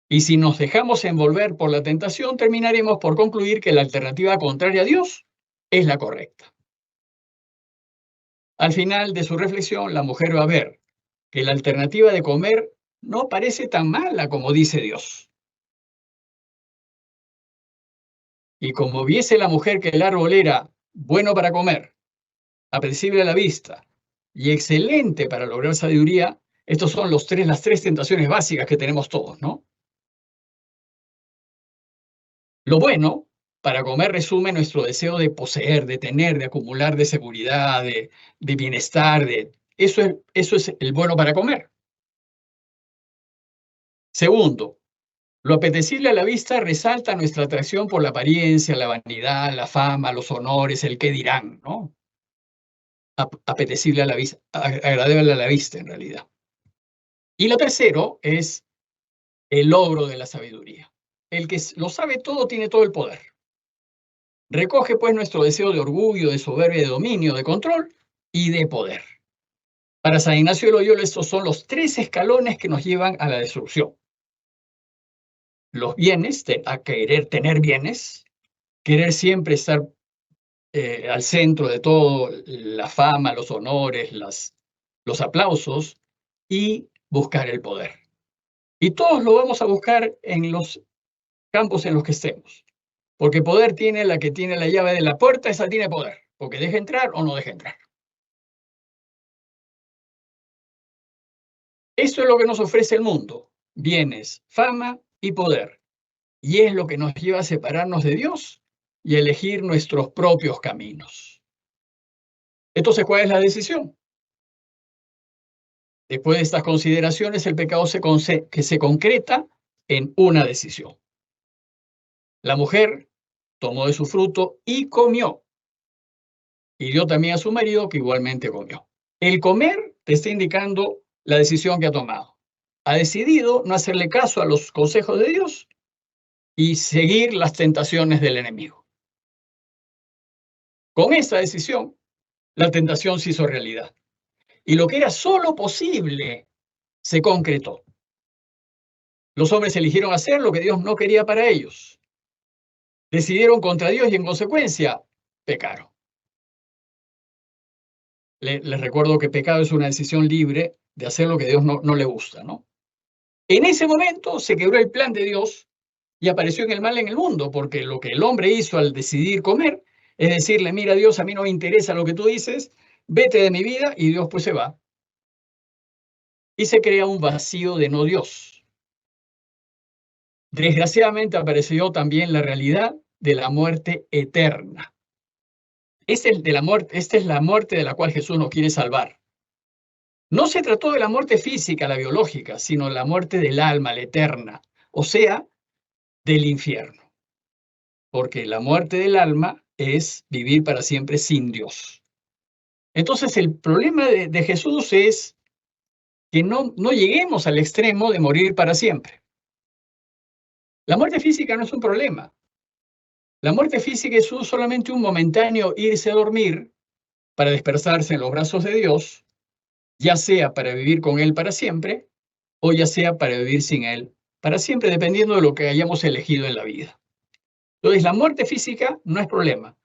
Y si nos dejamos envolver por la tentación, terminaremos por concluir que la alternativa contraria a Dios es la correcta. Al final de su reflexión, la mujer va a ver que la alternativa de comer no parece tan mala como dice Dios. Y como viese la mujer que el árbol era bueno para comer, apetecible a la vista y excelente para lograr sabiduría, estos son las tres tentaciones básicas que tenemos todos, ¿no? Lo bueno para comer resume nuestro deseo de poseer, de tener, de acumular, de seguridad, de bienestar, eso es el bueno para comer. Segundo, lo apetecible a la vista resalta nuestra atracción por la apariencia, la vanidad, la fama, los honores, el qué dirán, ¿no? Apetecible a la vista, agradable a la vista en realidad. Y lo tercero es el logro de la sabiduría. El que lo sabe todo tiene todo el poder. Recoge pues nuestro deseo de orgullo, de soberbia, de dominio, de control y de poder. Para San Ignacio de Loyola estos son los tres escalones que nos llevan a la destrucción. Los bienes, a querer tener bienes, querer siempre estar al centro de todo, la fama, los honores, los aplausos y buscar el poder. Y todos lo vamos a buscar en los campos en los que estemos. Porque poder tiene la que tiene la llave de la puerta, esa tiene poder. Porque deja entrar o no deja entrar. Eso es lo que nos ofrece el mundo. Bienes, fama y poder. Y es lo que nos lleva a separarnos de Dios y a elegir nuestros propios caminos. Entonces, ¿cuál es la decisión? Después de estas consideraciones, el pecado que se concreta en una decisión. La mujer tomó de su fruto y comió. Y dio también a su marido que igualmente comió. El comer te está indicando la decisión que ha tomado. Ha decidido no hacerle caso a los consejos de Dios y seguir las tentaciones del enemigo. Con esta decisión, la tentación se hizo realidad. Y lo que era solo posible se concretó. Los hombres eligieron hacer lo que Dios no quería para ellos. Decidieron contra Dios y en consecuencia pecaron. Les recuerdo que pecado es una decisión libre de hacer lo que a Dios no le gusta, ¿no? En ese momento se quebró el plan de Dios y apareció en el mal en el mundo, porque lo que el hombre hizo al decidir comer es decirle, mira Dios, a mí no me interesa lo que tú dices, vete de mi vida, y Dios pues se va. Y se crea un vacío de no Dios. Desgraciadamente apareció también la realidad de la muerte eterna. Esta es la muerte de la cual Jesús nos quiere salvar. No se trató de la muerte física, la biológica, sino la muerte del alma, la eterna, o sea, del infierno. Porque la muerte del alma es vivir para siempre sin Dios. Entonces el problema de Jesús es que no lleguemos al extremo de morir para siempre. La muerte física no es un problema. La muerte física es solamente un momentáneo irse a dormir para dispersarse en los brazos de Dios, ya sea para vivir con Él para siempre o ya sea para vivir sin Él para siempre, dependiendo de lo que hayamos elegido en la vida. Entonces, la muerte física no es problema.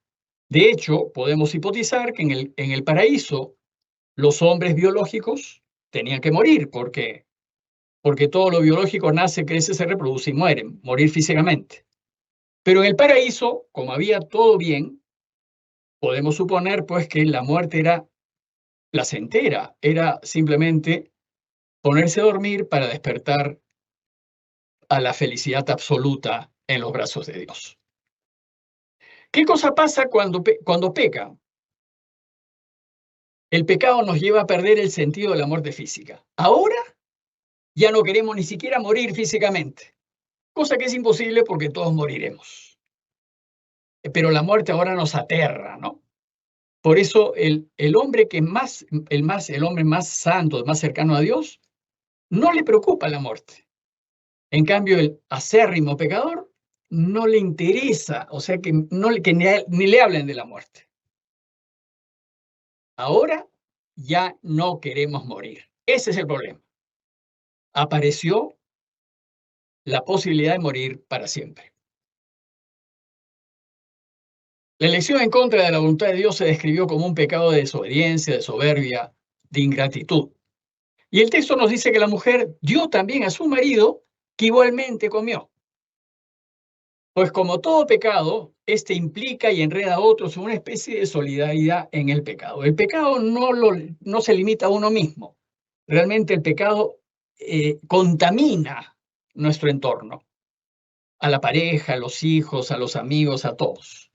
De hecho, podemos hipotizar que en el paraíso los hombres biológicos tenían que morir. ¿Por qué? Porque todo lo biológico nace, crece, se reproduce y muere, morir físicamente. Pero en el paraíso, como había todo bien, podemos suponer pues que la muerte era placentera, era simplemente ponerse a dormir para despertar a la felicidad absoluta en los brazos de Dios. ¿Qué cosa pasa cuando peca? El pecado nos lleva a perder el sentido de la muerte física. Ahora ya no queremos ni siquiera morir físicamente, cosa que es imposible porque todos moriremos. Pero la muerte ahora nos aterra, ¿no? Por eso el hombre el hombre más santo, más cercano a Dios, no le preocupa la muerte. En cambio, el acérrimo pecador no le interesa, o sea que, ni le hablen de la muerte. Ahora ya no queremos morir. Ese es el problema. Apareció la posibilidad de morir para siempre. La elección en contra de la voluntad de Dios se describió como un pecado de desobediencia, de soberbia, de ingratitud. Y el texto nos dice que la mujer dio también a su marido, que igualmente comió. Pues como todo pecado, este implica y enreda a otros en una especie de solidaridad en el pecado. El pecado no se limita a uno mismo. Realmente el pecado contamina nuestro entorno, a la pareja, a los hijos, a los amigos, a todos.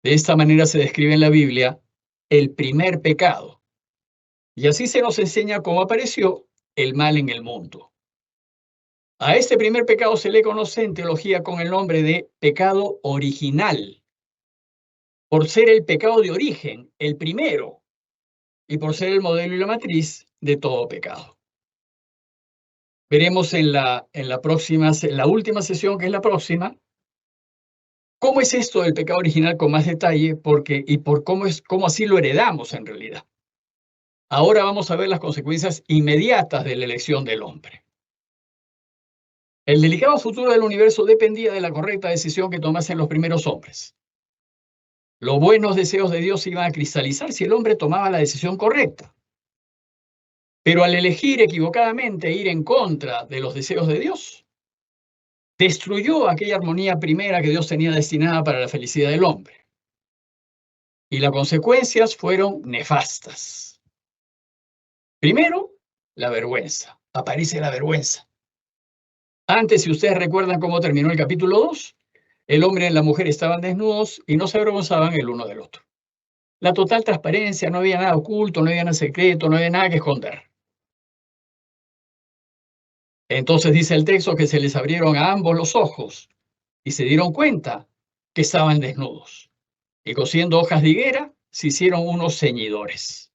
De esta manera se describe en la Biblia el primer pecado. Y así se nos enseña cómo apareció el mal en el mundo. A este primer pecado se le conoce en teología con el nombre de pecado original, por ser el pecado de origen, el primero, y por ser el modelo y la matriz de todo pecado. Veremos en la última sesión, que es la próxima, cómo es esto del pecado original con más detalle, cómo así lo heredamos en realidad. Ahora vamos a ver las consecuencias inmediatas de la elección del hombre. El delicado futuro del universo dependía de la correcta decisión que tomasen los primeros hombres. Los buenos deseos de Dios se iban a cristalizar si el hombre tomaba la decisión correcta. Pero al elegir equivocadamente ir en contra de los deseos de Dios, destruyó aquella armonía primera que Dios tenía destinada para la felicidad del hombre. Y las consecuencias fueron nefastas. Primero, la vergüenza. Aparece la vergüenza. Antes, si ustedes recuerdan cómo terminó el capítulo 2, el hombre y la mujer estaban desnudos y no se avergonzaban el uno del otro. La total transparencia, no había nada oculto, no había nada secreto, no había nada que esconder. Entonces dice el texto que se les abrieron a ambos los ojos y se dieron cuenta que estaban desnudos. Y cosiendo hojas de higuera, se hicieron unos ceñidores.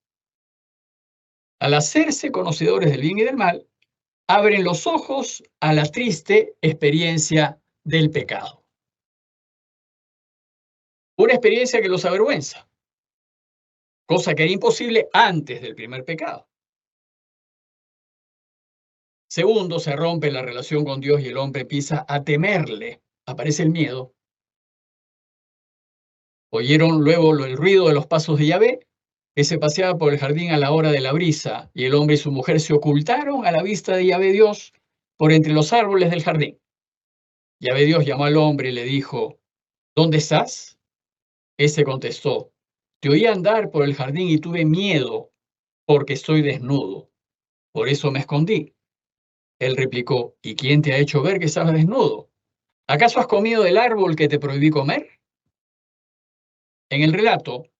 Al hacerse conocedores del bien y del mal, abren los ojos a la triste experiencia del pecado. Una experiencia que los avergüenza, cosa que era imposible antes del primer pecado. Segundo, se rompe la relación con Dios y el hombre empieza a temerle. Aparece el miedo. Oyeron luego el ruido de los pasos de Yahvé, que se paseaba por el jardín a la hora de la brisa, y el hombre y su mujer se ocultaron a la vista de Yahvé Dios por entre los árboles del jardín. Yahvé Dios llamó al hombre y le dijo, ¿dónde estás? Este contestó, te oí andar por el jardín y tuve miedo porque estoy desnudo. Por eso me escondí. Él replicó, ¿y quién te ha hecho ver que estabas desnudo? ¿Acaso has comido del árbol que te prohibí comer? En el relato,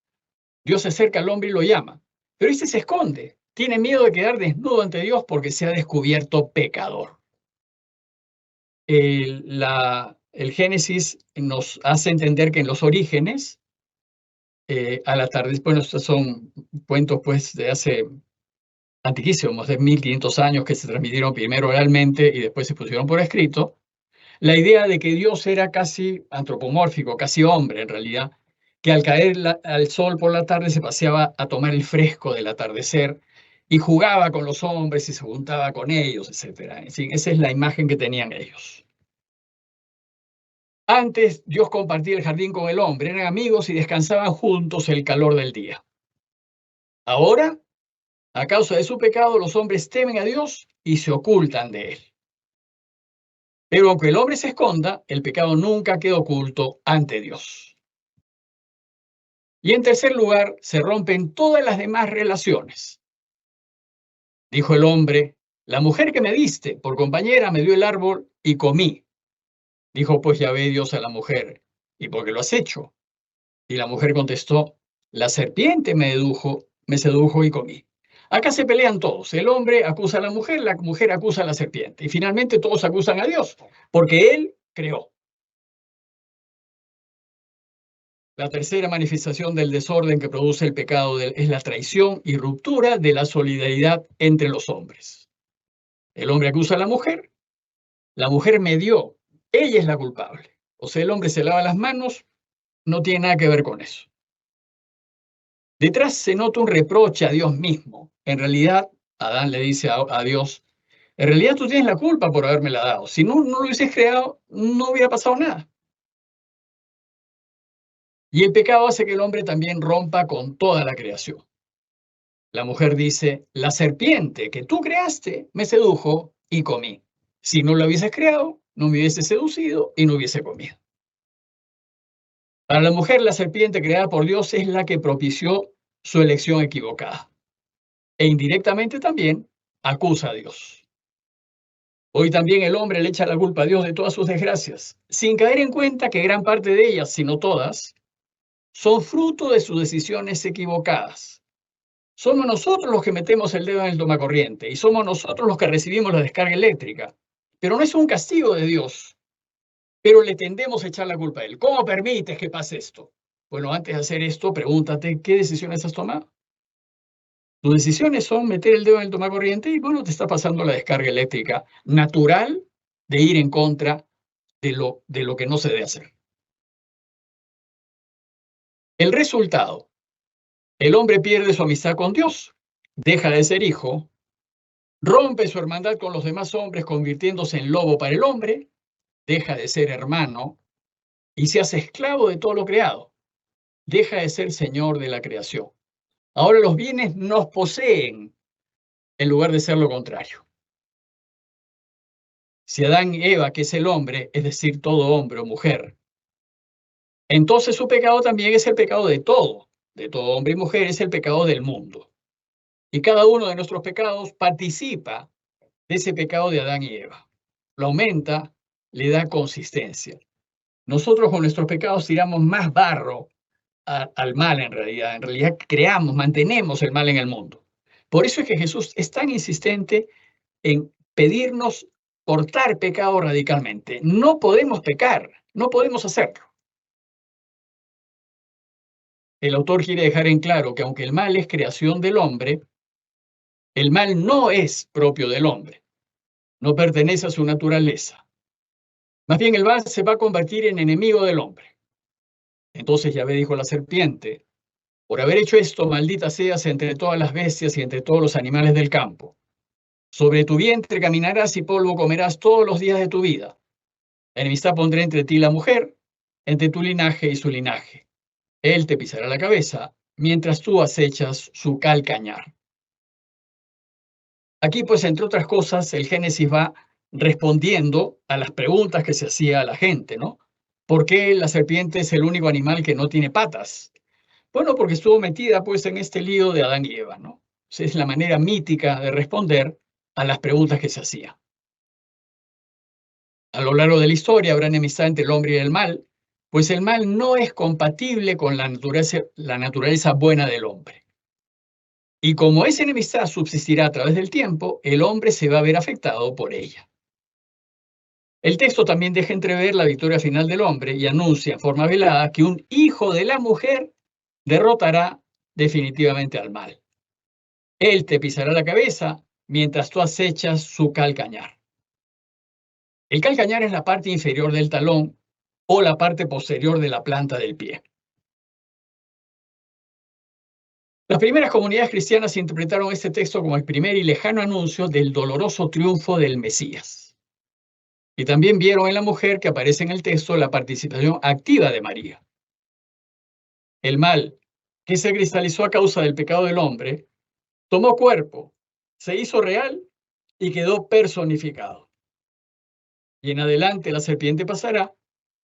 Dios se acerca al hombre y lo llama, pero este se esconde. Tiene miedo de quedar desnudo ante Dios porque se ha descubierto pecador. El Génesis nos hace entender que en los orígenes a la tarde. Bueno, estos son cuentos pues de hace antiquísimos, de 1500 años, que se transmitieron primero oralmente y después se pusieron por escrito. La idea de que Dios era casi antropomórfico, casi hombre en realidad, que al caer al sol por la tarde se paseaba a tomar el fresco del atardecer y jugaba con los hombres y se juntaba con ellos, etc. En fin, esa es la imagen que tenían ellos. Antes Dios compartía el jardín con el hombre, eran amigos y descansaban juntos el calor del día. Ahora, a causa de su pecado, los hombres temen a Dios y se ocultan de él. Pero aunque el hombre se esconda, el pecado nunca queda oculto ante Dios. Y en tercer lugar, se rompen todas las demás relaciones. Dijo el hombre, la mujer que me diste por compañera me dio el árbol y comí. Dijo pues Yahvé Dios a la mujer, ¿y por qué lo has hecho? Y la mujer contestó, la serpiente me sedujo y comí. Acá se pelean todos. El hombre acusa a la mujer acusa a la serpiente. Y finalmente todos acusan a Dios, porque Él creó. La tercera manifestación del desorden que produce el pecado es la traición y ruptura de la solidaridad entre los hombres. El hombre acusa a la mujer me dio, ella es la culpable. O sea, el hombre se lava las manos, no tiene nada que ver con eso. Detrás se nota un reproche a Dios mismo. En realidad, Adán le dice a Dios, en realidad tú tienes la culpa por habérmela dado. Si no lo hubieses creado, no hubiera pasado nada. Y el pecado hace que el hombre también rompa con toda la creación. La mujer dice, la serpiente que tú creaste me sedujo y comí. Si no lo hubieses creado, no me hubiese seducido y no hubiese comido. Para la mujer, la serpiente creada por Dios es la que propició su elección equivocada. E indirectamente también acusa a Dios. Hoy también el hombre le echa la culpa a Dios de todas sus desgracias, sin caer en cuenta que gran parte de ellas, si no todas, son fruto de sus decisiones equivocadas. Somos nosotros los que metemos el dedo en el tomacorriente y somos nosotros los que recibimos la descarga eléctrica. Pero no es un castigo de Dios, pero le tendemos a echar la culpa a Él. ¿Cómo permites que pase esto? Bueno, antes de hacer esto, pregúntate qué decisiones has tomado. Tus decisiones son meter el dedo en el tomacorriente y bueno, te está pasando la descarga eléctrica natural de ir en contra de lo que no se debe hacer. El resultado, el hombre pierde su amistad con Dios, deja de ser hijo, rompe su hermandad con los demás hombres convirtiéndose en lobo para el hombre, deja de ser hermano y se hace esclavo de todo lo creado, deja de ser señor de la creación. Ahora los bienes nos poseen en lugar de ser lo contrario. Si Adán y Eva, que es el hombre, es decir, todo hombre o mujer, entonces su pecado también es el pecado de todo hombre y mujer, es el pecado del mundo. Y cada uno de nuestros pecados participa de ese pecado de Adán y Eva. Lo aumenta, le da consistencia. Nosotros con nuestros pecados tiramos más barro al mal en realidad. En realidad creamos, mantenemos el mal en el mundo. Por eso es que Jesús es tan insistente en pedirnos cortar pecado radicalmente. No podemos pecar, no podemos hacerlo. El autor quiere dejar en claro que aunque el mal es creación del hombre, el mal no es propio del hombre, no pertenece a su naturaleza. Más bien el mal se va a convertir en enemigo del hombre. Entonces Yahvé dijo a la serpiente, por haber hecho esto, maldita seas entre todas las bestias y entre todos los animales del campo. Sobre tu vientre caminarás y polvo comerás todos los días de tu vida. Enemistad pondré entre ti y la mujer, entre tu linaje y su linaje. Él te pisará la cabeza, mientras tú acechas su calcañar. Aquí, pues, entre otras cosas, el Génesis va respondiendo a las preguntas que se hacía a la gente, ¿no? ¿Por qué la serpiente es el único animal que no tiene patas? Bueno, porque estuvo metida, pues, en este lío de Adán y Eva, ¿no? Esa es la manera mítica de responder a las preguntas que se hacían. A lo largo de la historia habrá enemistad entre el hombre y el mal, pues el mal no es compatible con la naturaleza buena del hombre. Y como esa enemistad subsistirá a través del tiempo, el hombre se va a ver afectado por ella. El texto también deja entrever la victoria final del hombre y anuncia en forma velada que un hijo de la mujer derrotará definitivamente al mal. Él te pisará la cabeza mientras tú acechas su calcañar. El calcañar es la parte inferior del talón o la parte posterior de la planta del pie. Las primeras comunidades cristianas interpretaron este texto como el primer y lejano anuncio del doloroso triunfo del Mesías. Y también vieron en la mujer que aparece en el texto la participación activa de María. El mal, que se cristalizó a causa del pecado del hombre, tomó cuerpo, se hizo real y quedó personificado. Y en adelante la serpiente pasará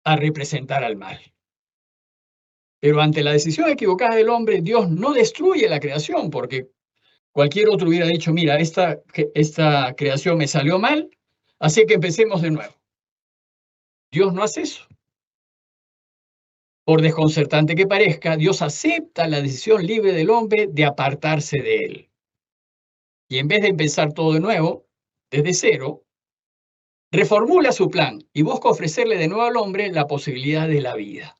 a representar al mal. Pero ante la decisión equivocada del hombre, Dios no destruye la creación, porque cualquier otro hubiera dicho, mira, esta creación me salió mal, así que empecemos de nuevo. Dios no hace eso. Por desconcertante que parezca, Dios acepta la decisión libre del hombre de apartarse de él. Y en vez de empezar todo de nuevo, desde cero, reformula su plan y busca ofrecerle de nuevo al hombre la posibilidad de la vida.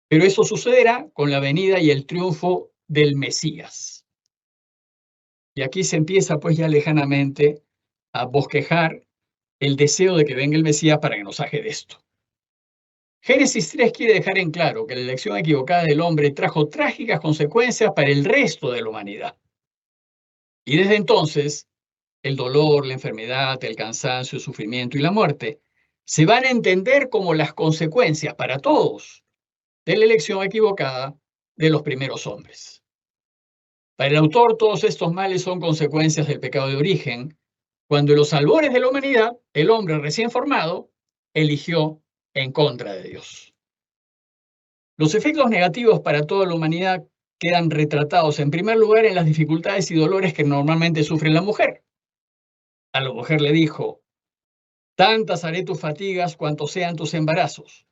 Pero eso sucederá con la venida y el triunfo del Mesías. Y aquí se empieza pues ya lejanamente a bosquejar el deseo de que venga el Mesías para que nos saque de esto. Génesis 3 quiere dejar en claro que la elección equivocada del hombre trajo trágicas consecuencias para el resto de la humanidad. Y desde entonces, el dolor, la enfermedad, el cansancio, el sufrimiento y la muerte se van a entender como las consecuencias para todos de la elección equivocada de los primeros hombres. Para el autor, todos estos males son consecuencias del pecado de origen, cuando en los albores de la humanidad, el hombre recién formado eligió en contra de Dios. Los efectos negativos para toda la humanidad quedan retratados en primer lugar en las dificultades y dolores que normalmente sufre la mujer. A la mujer le dijo, tantas haré tus fatigas cuanto sean tus embarazos.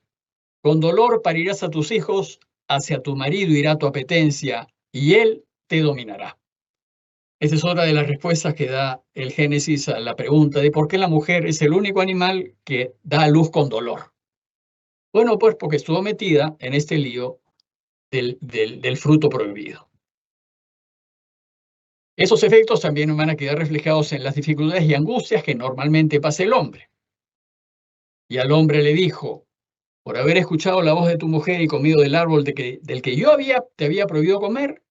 Con dolor parirás a tus hijos, hacia tu marido irá tu apetencia, y él te dominará. Esa es otra de las respuestas que da el Génesis a la pregunta de por qué la mujer es el único animal que da a luz con dolor. Bueno, pues porque estuvo metida en este lío del fruto prohibido. Esos efectos también van a quedar reflejados en las dificultades y angustias que normalmente pasa el hombre. Y al hombre le dijo, por haber escuchado la voz de tu mujer y comido del árbol del que yo te había prohibido comer,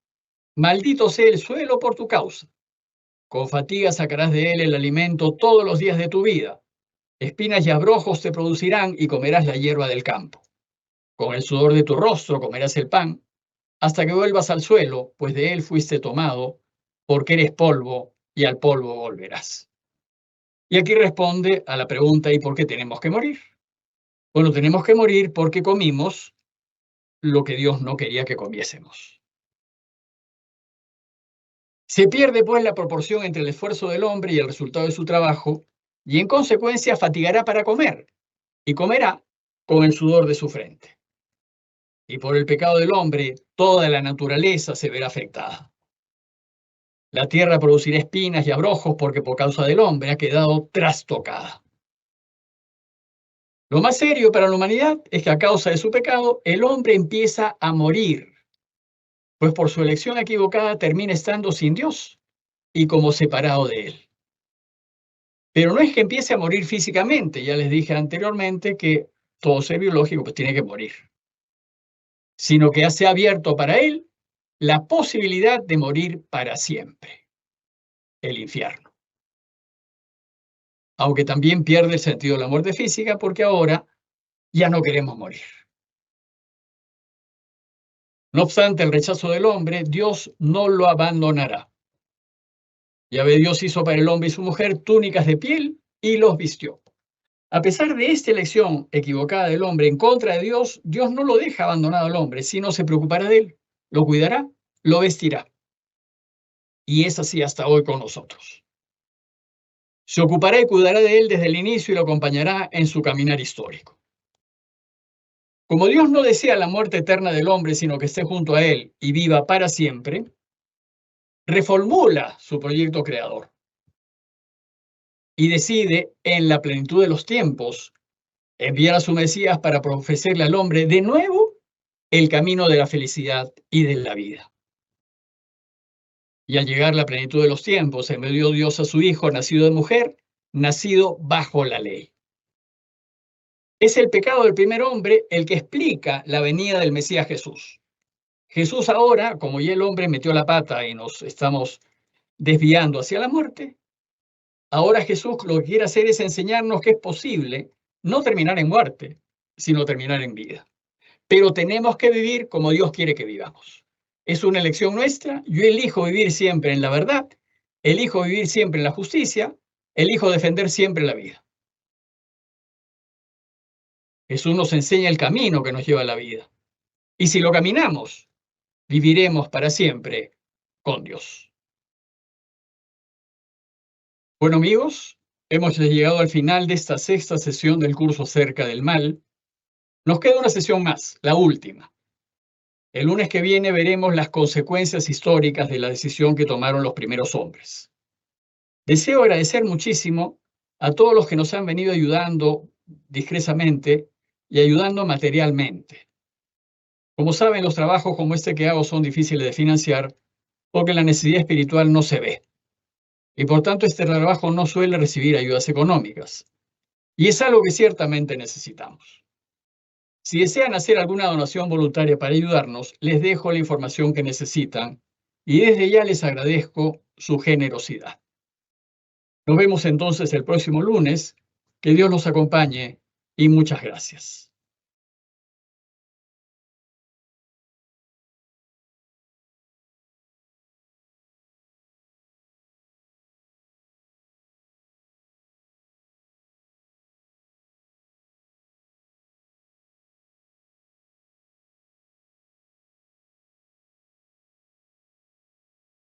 maldito sea el suelo por tu causa. Con fatiga sacarás de él el alimento todos los días de tu vida. Espinas y abrojos te producirán y comerás la hierba del campo. Con el sudor de tu rostro comerás el pan, hasta que vuelvas al suelo, pues de él fuiste tomado, porque eres polvo y al polvo volverás. Y aquí responde a la pregunta, ¿y por qué tenemos que morir? Bueno, tenemos que morir porque comimos lo que Dios no quería que comiésemos. Se pierde pues la proporción entre el esfuerzo del hombre y el resultado de su trabajo, y en consecuencia fatigará para comer, y comerá con el sudor de su frente. Y por el pecado del hombre, toda la naturaleza se verá afectada. La tierra producirá espinas y abrojos porque por causa del hombre ha quedado trastocada. Lo más serio para la humanidad es que a causa de su pecado, el hombre empieza a morir, pues por su elección equivocada termina estando sin Dios y como separado de él. Pero no es que empiece a morir físicamente, ya les dije anteriormente que todo ser biológico pues tiene que morir, sino que se ha abierto para él la posibilidad de morir para siempre, el infierno. Aunque también pierde el sentido de la muerte física porque ahora ya no queremos morir. No obstante el rechazo del hombre, Dios no lo abandonará. Yahvé Dios hizo para el hombre y su mujer túnicas de piel y los vistió. A pesar de esta elección equivocada del hombre en contra de Dios, Dios no lo deja abandonado al hombre, sino se preocupará de él, lo cuidará, lo vestirá. Y es así hasta hoy con nosotros. Se ocupará y cuidará de él desde el inicio y lo acompañará en su caminar histórico. Como Dios no desea la muerte eterna del hombre, sino que esté junto a él y viva para siempre, reformula su proyecto creador y decide, en la plenitud de los tiempos, enviar a su Mesías para ofrecerle al hombre de nuevo el camino de la felicidad y de la vida. Y al llegar la plenitud de los tiempos, envió Dios a su Hijo, nacido de mujer, nacido bajo la ley. Es el pecado del primer hombre el que explica la venida del Mesías Jesús. Jesús ahora, como ya el hombre metió la pata y nos estamos desviando hacia la muerte, ahora Jesús lo que quiere hacer es enseñarnos que es posible no terminar en muerte, sino terminar en vida. Pero tenemos que vivir como Dios quiere que vivamos. Es una elección nuestra. Yo elijo vivir siempre en la verdad, elijo vivir siempre en la justicia, elijo defender siempre la vida. Jesús nos enseña el camino que nos lleva a la vida. Y si lo caminamos, viviremos para siempre con Dios. Bueno, amigos, hemos llegado al final de esta sexta sesión del curso acerca del mal. Nos queda una sesión más, la última. El lunes que viene veremos las consecuencias históricas de la decisión que tomaron los primeros hombres. Deseo agradecer muchísimo a todos los que nos han venido ayudando discretamente y ayudando materialmente. Como saben, los trabajos como este que hago son difíciles de financiar porque la necesidad espiritual no se ve. Y por tanto, este trabajo no suele recibir ayudas económicas. Y es algo que ciertamente necesitamos. Si desean hacer alguna donación voluntaria para ayudarnos, les dejo la información que necesitan y desde ya les agradezco su generosidad. Nos vemos entonces el próximo lunes. Que Dios los acompañe y muchas gracias.